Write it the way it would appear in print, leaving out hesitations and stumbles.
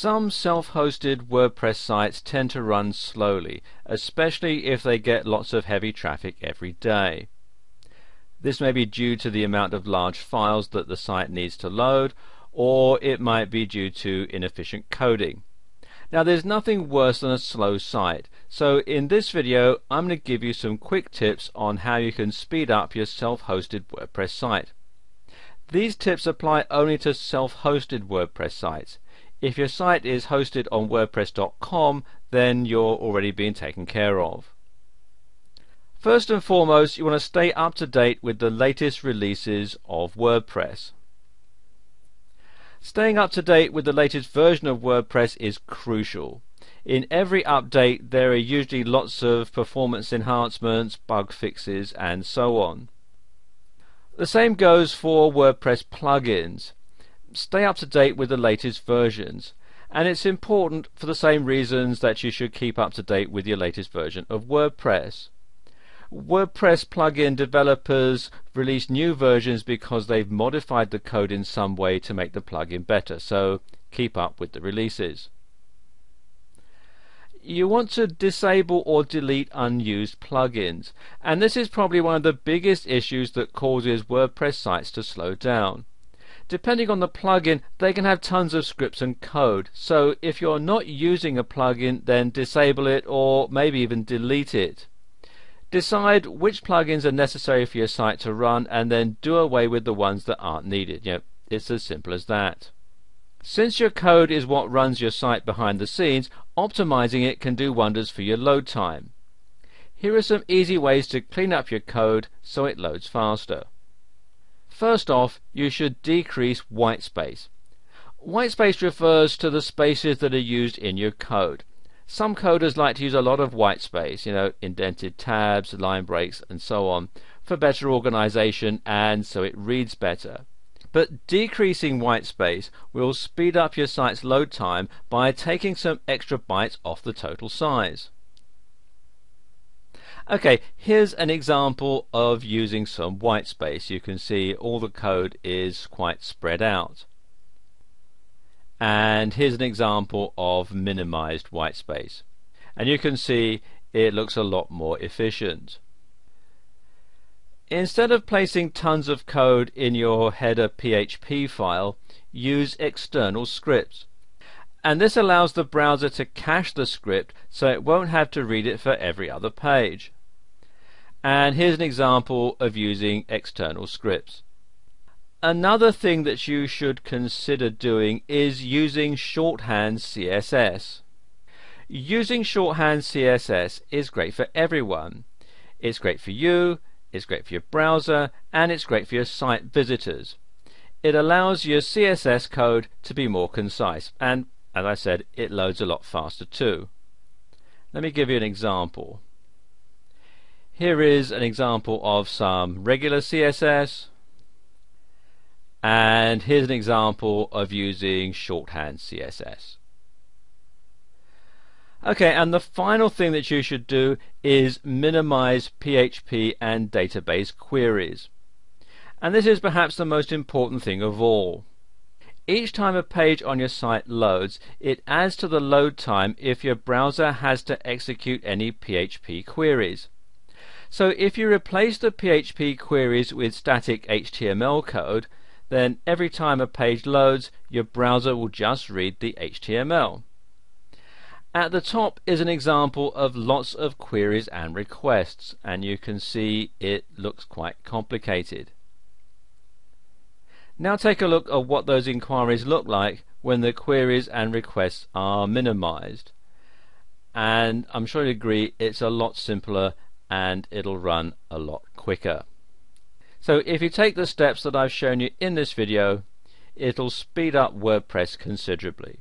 Some self-hosted WordPress sites tend to run slowly, especially if they get lots of heavy traffic every day. This may be due to the amount of large files that the site needs to load, or it might be due to inefficient coding. Now, there's nothing worse than a slow site, so in this video I'm going to give you some quick tips on how you can speed up your self-hosted WordPress site. These tips apply only to self-hosted WordPress sites. If your site is hosted on wordpress.com, then you're already being taken care of. First and foremost, you want to stay up to date with the latest releases of WordPress. Staying up to date with the latest version of WordPress is crucial. In every update there are usually lots of performance enhancements, bug fixes, and so on. The same goes for WordPress plugins. Stay up to date with the latest versions, and it's important for the same reasons that you should keep up to date with your latest version of WordPress. WordPress plugin developers release new versions because they've modified the code in some way to make the plugin better, so keep up with the releases. You want to disable or delete unused plugins, and this is probably one of the biggest issues that causes WordPress sites to slow down. Depending on the plugin, they can have tons of scripts and code, so if you're not using a plugin, then disable it or maybe even delete it. Decide which plugins are necessary for your site to run and then do away with the ones that aren't needed. It's as simple as that. Since your code is what runs your site behind the scenes, optimizing it can do wonders for your load time. Here are some easy ways to clean up your code so it loads faster. First off, you should decrease whitespace. Whitespace refers to the spaces that are used in your code. Some coders like to use a lot of whitespace, indented tabs, line breaks, and so on, for better organization and so it reads better. But decreasing whitespace will speed up your site's load time by taking some extra bytes off the total size. Okay, here's an example of using some whitespace. You can see all the code is quite spread out. And here's an example of minimized whitespace. And you can see it looks a lot more efficient. Instead of placing tons of code in your header PHP file, use external scripts. And this allows the browser to cache the script so it won't have to read it for every other page. And here's an example of using external scripts. Another thing that you should consider doing is using shorthand CSS. Using shorthand CSS is great for everyone. It's great for you, it's great for your browser, and it's great for your site visitors. It allows your CSS code to be more concise, and as I said, it loads a lot faster too. Let me give you an example. Here is an example of some regular CSS, and here's an example of using shorthand CSS. Okay, and the final thing that you should do is minimize PHP and database queries. And this is perhaps the most important thing of all. Each time a page on your site loads, it adds to the load time if your browser has to execute any PHP queries. So if you replace the PHP queries with static HTML code, then every time a page loads, your browser will just read the HTML. At the top is an example of lots of queries and requests, and you can see it looks quite complicated. Now take a look at what those inquiries look like when the queries and requests are minimized. And I'm sure you agree it's a lot simpler and it'll run a lot quicker. So if you take the steps that I've shown you in this video, it'll speed up WordPress considerably.